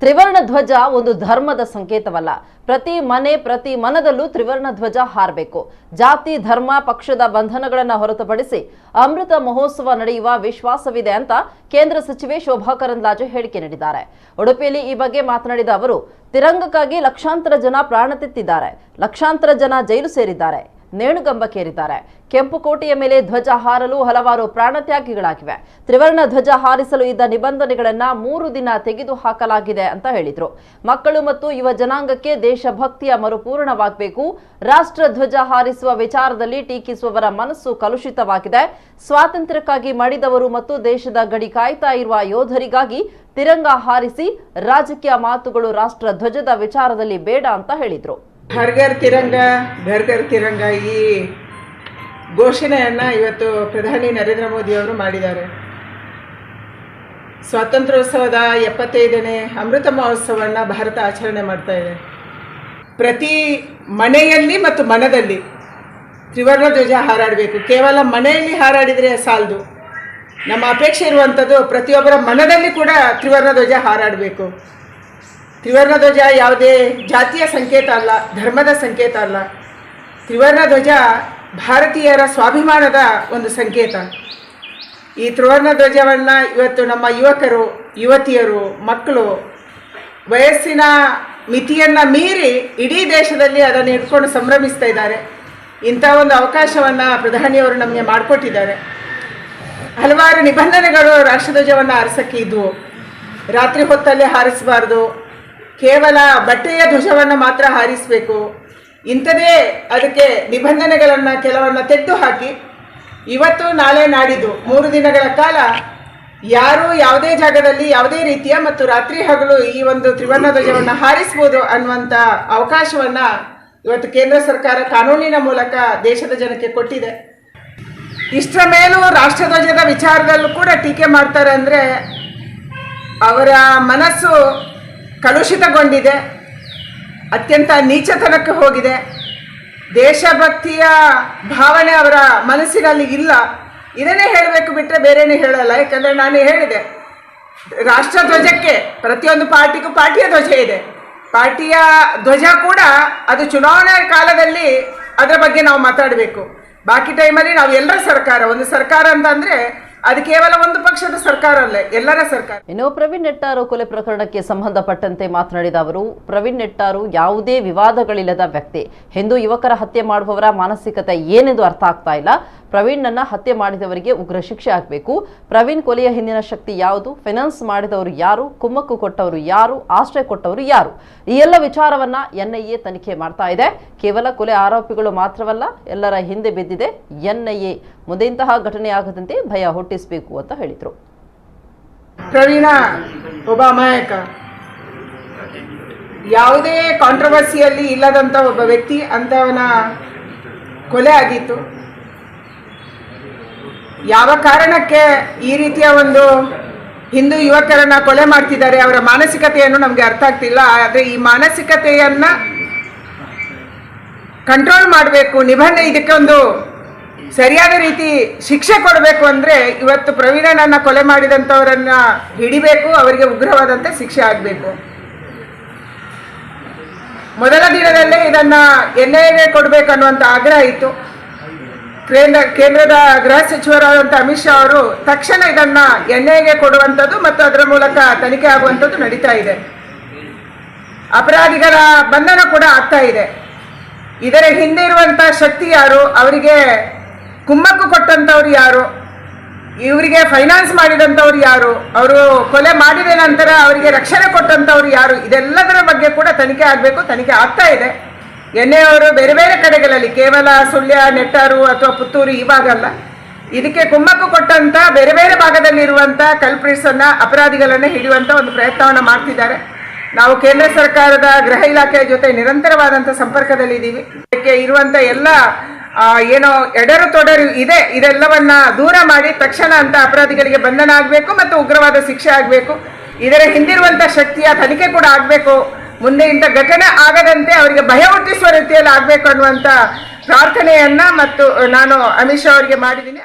ತ್ರಿವರ್ಣ ಧ್ವಜ ಒಂದು ಧರ್ಮದ ಸಂಕೇತವಲ್ಲ. ಪ್ರತಿ ಮನೆ ಪ್ರತಿ ಮನದಲ್ಲೂ ತ್ರಿವರ್ಣ ಧ್ವಜ ಹಾರಬೇಕು. ಜಾತಿ ಧರ್ಮ ಪಕ್ಷದ ಬಂಧನಗಳನ್ನು ಹೊರತುಪಡಿಸಿ ಅಮೃತ ಮಹೋತ್ಸವ ನಡೆಯುವ ವಿಶ್ವಾಸವಿದೆ ಅಂತ ಕೇಂದ್ರ ಸಚಿವೆ ಶೋಭಾ ಕರಂದ್ಲಾಜೆ ಹೇಳಿಕೆ ನೀಡಿದ್ದಾರೆ. ಉಡುಪಿಯಲ್ಲಿ ಈ ಬಗ್ಗೆ ಮಾತನಾಡಿದ ಅವರು, ತಿರಂಗಕ್ಕಾಗಿ ಲಕ್ಷಾಂತರ ಜನ ಪ್ರಾಣ ತೆತ್ತಿದ್ದಾರೆ, ಲಕ್ಷಾಂತರ ಜನ ಜೈಲು ಸೇರಿದ್ದಾರೆ, ನೇಣುಗಂಬಕ್ಕೇರಿದ್ದಾರೆ. ಕೆಂಪುಕೋಟೆಯ ಮೇಲೆ ಧ್ವಜ ಹಾರಲು ಹಲವಾರು ಪ್ರಾಣತ್ಯಾಗಿಗಳಾಗಿವೆ. ತ್ರಿವರ್ಣ ಧ್ವಜ ಹಾರಿಸಲು ಇದ್ದ ನಿಬಂಧನೆಗಳನ್ನ 3 ದಿನ ತೆಗೆದು ಹಾಕಲಾಗಿದೆ ಅಂತ ಹೇಳಿದ್ರು. ಮಕ್ಕಳು ಮತ್ತು ಯುವ ಜನಾಂಗಕ್ಕೆ ದೇಶಭಕ್ತಿಯ ಮರುಪೂರಣವಾಗಬೇಕು. ರಾಷ್ಟ್ರ ಧ್ವಜ ಹಾರಿಸುವ ವಿಚಾರದಲ್ಲಿ ಟೀಕಿಸುವವರ ಮನಸ್ಸು ಕಲುಷಿತವಾಗಿದೆ. ಸ್ವಾತಂತ್ರ್ಯಕ್ಕಾಗಿ ಮಡಿದವರು ಮತ್ತು ದೇಶದ ಗಡಿ ಕಾಯ್ತಾ ಇರುವ ಯೋಧರಿಗಾಗಿ ತಿರಂಗ ಹಾರಿಸಿ ರಾಜಕೀಯ ಮಾತುಗಳು ರಾಷ್ಟ್ರ ಧ್ವಜದ ವಿಚಾರದಲ್ಲಿ ಬೇಡ ಅಂತ ಹೇಳಿದ್ರು. ಹರ್ ಘರ್ ತಿರಂಗ ಈ ಘೋಷಣೆಯನ್ನು ಇವತ್ತು ಪ್ರಧಾನಿ ನರೇಂದ್ರ ಮೋದಿ ಅವರು ಮಾಡಿದ್ದಾರೆ. ಸ್ವಾತಂತ್ರ್ಯೋತ್ಸವದ 75ನೇ ಅಮೃತ ಮಹೋತ್ಸವವನ್ನು ಭಾರತ ಆಚರಣೆ ಮಾಡ್ತಾ ಇದೆ. ಪ್ರತಿ ಮನೆಯಲ್ಲಿ ಮತ್ತು ಮನದಲ್ಲಿ ತ್ರಿವರ್ಣ ಧ್ವಜ ಹಾರಾಡಬೇಕು. ಕೇವಲ ಮನೆಯಲ್ಲಿ ಹಾರಾಡಿದರೆ ಸಾಲದು. ನಮ್ಮ ಅಪೇಕ್ಷೆ ಇರುವಂಥದ್ದು ಪ್ರತಿಯೊಬ್ಬರ ಮನದಲ್ಲಿ ಕೂಡ ತ್ರಿವರ್ಣ ಧ್ವಜ ಹಾರಾಡಬೇಕು. ತ್ರಿವರ್ಣ ಧ್ವಜ ಯಾವುದೇ ಜಾತಿಯ ಸಂಕೇತ ಅಲ್ಲ, ಧರ್ಮದ ಸಂಕೇತ ಅಲ್ಲ. ತ್ರಿವರ್ಣ ಧ್ವಜ ಭಾರತೀಯರ ಸ್ವಾಭಿಮಾನದ ಒಂದು ಸಂಕೇತ. ಈ ತ್ರಿವರ್ಣ ಧ್ವಜವನ್ನು ಇವತ್ತು ನಮ್ಮ ಯುವಕರು, ಯುವತಿಯರು, ಮಕ್ಕಳು ವಯಸ್ಸಿನ ಮಿತಿಯನ್ನು ಮೀರಿ ಇಡೀ ದೇಶದಲ್ಲಿ ಅದನ್ನು ಇಟ್ಕೊಂಡು ಸಂಭ್ರಮಿಸ್ತಾ ಇದ್ದಾರೆ. ಇಂಥ ಒಂದು ಅವಕಾಶವನ್ನು ಪ್ರಧಾನಿಯವರು ನಮಗೆ ಮಾಡಿಕೊಟ್ಟಿದ್ದಾರೆ. ಹಲವಾರು ನಿಬಂಧನೆಗಳು ರಾಷ್ಟ್ರಧ್ವಜವನ್ನು ಹಾರಿಸೋಕ್ಕೆ ಇದ್ವು. ರಾತ್ರಿ ಹೊತ್ತಲ್ಲಿ ಹಾರಿಸಬಾರ್ದು, ಕೇವಲ ಬಟ್ಟೆಯ ಧ್ವಜವನ್ನು ಮಾತ್ರ ಹಾರಿಸಬೇಕು. ಇಂಥದೇ ಅದಕ್ಕೆ ನಿಬಂಧನೆಗಳನ್ನು ಕೆಲವನ್ನು ತೆಗೆದು ಹಾಕಿ ಇವತ್ತು ನಾಳೆ ನಾಡಿದ್ದು 3 ದಿನಗಳ ಕಾಲ ಯಾರು ಯಾವುದೇ ಜಾಗದಲ್ಲಿ ಯಾವುದೇ ರೀತಿಯ ಮತ್ತು ರಾತ್ರಿ ಹಗಲು ಈ ಒಂದು ತ್ರಿವರ್ಣ ಧ್ವಜವನ್ನು ಹಾರಿಸ್ಬೋದು ಅನ್ನುವಂಥ ಅವಕಾಶವನ್ನು ಇವತ್ತು ಕೇಂದ್ರ ಸರ್ಕಾರ ಕಾನೂನಿನ ಮೂಲಕ ದೇಶದ ಜನಕ್ಕೆ ಕೊಟ್ಟಿದೆ. ಇಷ್ಟರ ಮೇಲೂ ರಾಷ್ಟ್ರಧ್ವಜದ ವಿಚಾರದಲ್ಲೂ ಕೂಡ ಟೀಕೆ ಮಾಡ್ತಾರೆ ಅಂದರೆ ಅವರ ಮನಸ್ಸು ಕಲುಷಿತಗೊಂಡಿದೆ, ಅತ್ಯಂತ ನೀಚತನಕ್ಕೆ ಹೋಗಿದೆ. ದೇಶಭಕ್ತಿಯ ಭಾವನೆ ಅವರ ಮನಸ್ಸಿನಲ್ಲಿ ಇಲ್ಲ. ಇದನ್ನೇ ಹೇಳಬೇಕು ಬಿಟ್ಟರೆ ಬೇರೆನೇ ಹೇಳಲ್ಲ. ಯಾಕಂದರೆ ನಾನು ಹೇಳಿದೆ, ರಾಷ್ಟ್ರಧ್ವಜಕ್ಕೆ ಪ್ರತಿಯೊಂದು ಪಾರ್ಟಿಗೂ ಪಾರ್ಟಿಯ ಧ್ವಜ ಇದೆ. ಪಾರ್ಟಿಯ ಧ್ವಜ ಕೂಡ ಅದು ಚುನಾವಣೆ ಕಾಲದಲ್ಲಿ ಅದರ ಬಗ್ಗೆ ನಾವು ಮಾತಾಡಬೇಕು. ಬಾಕಿ ಟೈಮಲ್ಲಿ ನಾವು ಎಲ್ಲರ ಸರ್ಕಾರ, ಒಂದು ಸರ್ಕಾರ ಅಂತಂದರೆ ಅದು ಕೇವಲ ಒಂದು ಪಕ್ಷದ ಸರ್ಕಾರ ಅಲ್ಲ, ಎಲ್ಲರ ಸರ್ಕಾರ. ಇನ್ನು ಪ್ರವೀಣ್ ನೆಟ್ಟಾರು ಕೊಲೆ ಪ್ರಕರಣಕ್ಕೆ ಸಂಬಂಧಪಟ್ಟಂತೆ ಮಾತನಾಡಿದ ಅವರು, ಪ್ರವೀಣ್ ನೆಟ್ಟಾರು ಯಾವುದೇ ವಿವಾದಗಳಿಲ್ಲದ ವ್ಯಕ್ತಿ. ಹಿಂದೂ ಯುವಕರ ಹತ್ಯೆ ಮಾಡುವವರ ಮಾನಸಿಕತೆ ಏನೆಂದು ಅರ್ಥ ಆಗ್ತಾ ಇಲ್ಲ. ಪ್ರವೀಣ್ನನ್ನ ಹತ್ಯೆ ಮಾಡಿದವರಿಗೆ ಉಗ್ರ ಶಿಕ್ಷೆ ಆಗಬೇಕು. ಪ್ರವೀಣ್ ಕೊಲೆಯ ಹಿಂದಿನ ಶಕ್ತಿ ಯಾವುದು? ಫೈನಾನ್ಸ್ ಮಾಡಿದವರು ಯಾರು? ಕುಮ್ಮಕ್ಕು ಕೊಟ್ಟವರು ಯಾರು? ಆಶ್ರಯ ಕೊಟ್ಟವರು ಯಾರು? ಈ ಎಲ್ಲ ವಿಚಾರವನ್ನ NIA ತನಿಖೆ ಮಾಡ್ತಾ ಇದೆ. ಕೇವಲ ಕೊಲೆ ಆರೋಪಿಗಳು ಮಾತ್ರವಲ್ಲ, ಎಲ್ಲರ ಹಿಂದೆ ಬಿದ್ದಿದೆ NIA. ಮುಂದೆ ಇಂತಹ ಘಟನೆ ಆಗದಂತೆ ಭಯ ಹುಟ್ಟಿಸಬೇಕು ಅಂತ ಹೇಳಿದ್ರು. ಪ್ರವೀಣ ಒಬ್ಬ ಅಮಾಯಕ, ಯಾವುದೇ ಕಾಂಟ್ರವರ್ಸಿಯಲ್ಲಿ ಇಲ್ಲದಂಥ ಒಬ್ಬ ವ್ಯಕ್ತಿ. ಅಂತವನ ಕೊಲೆ ಆಗಿತ್ತು. ಯಾವ ಕಾರಣಕ್ಕೆ ಈ ರೀತಿಯ ಒಂದು ಹಿಂದೂ ಯುವಕರನ್ನ ಕೊಲೆ ಮಾಡ್ತಿದ್ದಾರೆ, ಅವರ ಮಾನಸಿಕತೆಯನ್ನು ನಮಗೆ ಅರ್ಥ ಆಗ್ತಿಲ್ಲ. ಆದರೆ ಈ ಮಾನಸಿಕತೆಯನ್ನು ಕಂಟ್ರೋಲ್ ಮಾಡಬೇಕು, ನಿಬಂಧನೆ ಇದಕ್ಕೆ ಒಂದು ಸರಿಯಾದ ರೀತಿ ಶಿಕ್ಷೆ ಕೊಡಬೇಕು. ಅಂದರೆ ಇವತ್ತು ಪ್ರವೀಣನನ್ನು ಕೊಲೆ ಮಾಡಿದಂಥವರನ್ನು ಹಿಡಿಬೇಕು, ಅವರಿಗೆ ಉಗ್ರವಾದಂಥ ಶಿಕ್ಷೆ ಆಗಬೇಕು. ಮೊದಲ ದಿನದಲ್ಲೇ ಇದನ್ನು NIAಗೆ ಕೊಡಬೇಕು ಅನ್ನುವಂಥ ಆಗ್ರಹ ಇತ್ತು. ಕೇಂದ್ರದ ಗೃಹ ಸಚಿವರಾದಂಥ ಅಮಿತ್ ಶಾ ಅವರು ತಕ್ಷಣ ಇದನ್ನು NIAಗೆ ಕೊಡುವಂಥದ್ದು ಮತ್ತು ಅದರ ಮೂಲಕ ತನಿಖೆ ಆಗುವಂಥದ್ದು ನಡೀತಾ ಇದೆ. ಅಪರಾಧಿಗಳ ಬಂಧನ ಕೂಡ ಆಗ್ತಾ ಇದೆ. ಇದರ ಹಿಂದೆ ಇರುವಂಥ ಶಕ್ತಿ ಯಾರು? ಅವರಿಗೆ ಕುಮ್ಮಕ್ಕು ಕೊಟ್ಟಂಥವ್ರು ಯಾರು? ಇವರಿಗೆ ಫೈನಾನ್ಸ್ ಮಾಡಿದಂಥವ್ರು ಯಾರು? ಅವರು ಕೊಲೆ ಮಾಡಿದ ನಂತರ ಅವರಿಗೆ ರಕ್ಷಣೆ ಕೊಟ್ಟಂಥವ್ರು ಯಾರು? ಇದೆಲ್ಲದರ ಬಗ್ಗೆ ಕೂಡ ತನಿಖೆ ಆಗಬೇಕು. ತನಿಖೆ ಆಗ್ತಾ ಇದೆ. NIA ಅವರು ಬೇರೆ ಬೇರೆ ಕಡೆಗಳಲ್ಲಿ, ಕೇವಲ ಸುಳ್ಯ, ನೆಟ್ಟಾರು ಅಥವಾ ಪುತ್ತೂರು ಈ ಭಾಗ ಅಲ್ಲ, ಇದಕ್ಕೆ ಕುಮ್ಮಕ್ಕು ಕೊಟ್ಟಂಥ ಬೇರೆ ಬೇರೆ ಭಾಗದಲ್ಲಿರುವಂಥ ಕಲ್ಪ್ರಿಟ್ಸನ್ನು, ಅಪರಾಧಿಗಳನ್ನು ಹಿಡಿಯುವಂಥ ಒಂದು ಪ್ರಯತ್ನವನ್ನು ಮಾಡ್ತಿದ್ದಾರೆ. ನಾವು ಕೇಂದ್ರ ಸರ್ಕಾರದ ಗೃಹ ಇಲಾಖೆಯ ಜೊತೆ ನಿರಂತರವಾದಂಥ ಸಂಪರ್ಕದಲ್ಲಿದ್ದೀವಿ. ಇದಕ್ಕೆ ಇರುವಂಥ ಎಲ್ಲ ಏನೋ ಎಡರು ತೊಡರು ಇದೆ, ಇದೆಲ್ಲವನ್ನ ದೂರ ಮಾಡಿ ತಕ್ಷಣ ಅಂತ ಅಪರಾಧಿಗಳಿಗೆ ಬಂಧನ ಆಗಬೇಕು ಮತ್ತು ಉಗ್ರವಾದ ಶಿಕ್ಷೆ ಆಗಬೇಕು. ಇದರ ಹಿಂದಿರುವಂಥ ಶಕ್ತಿಯ ತನಿಖೆ ಕೂಡ ಆಗಬೇಕು. ಮುಂದೆ ಇಂಥ ಘಟನೆ ಆಗದಂತೆ ಅವರಿಗೆ ಭಯ ಹುಟ್ಟಿಸುವ ರೀತಿಯಲ್ಲಿ ಆಗಬೇಕು ಅನ್ನುವಂಥ ಪ್ರಾರ್ಥನೆಯನ್ನು ಮತ್ತು ನಾನು ಅಮಿತ್ ಶಾ ಅವರಿಗೆ ಮಾಡಿದ್ದೀನಿ.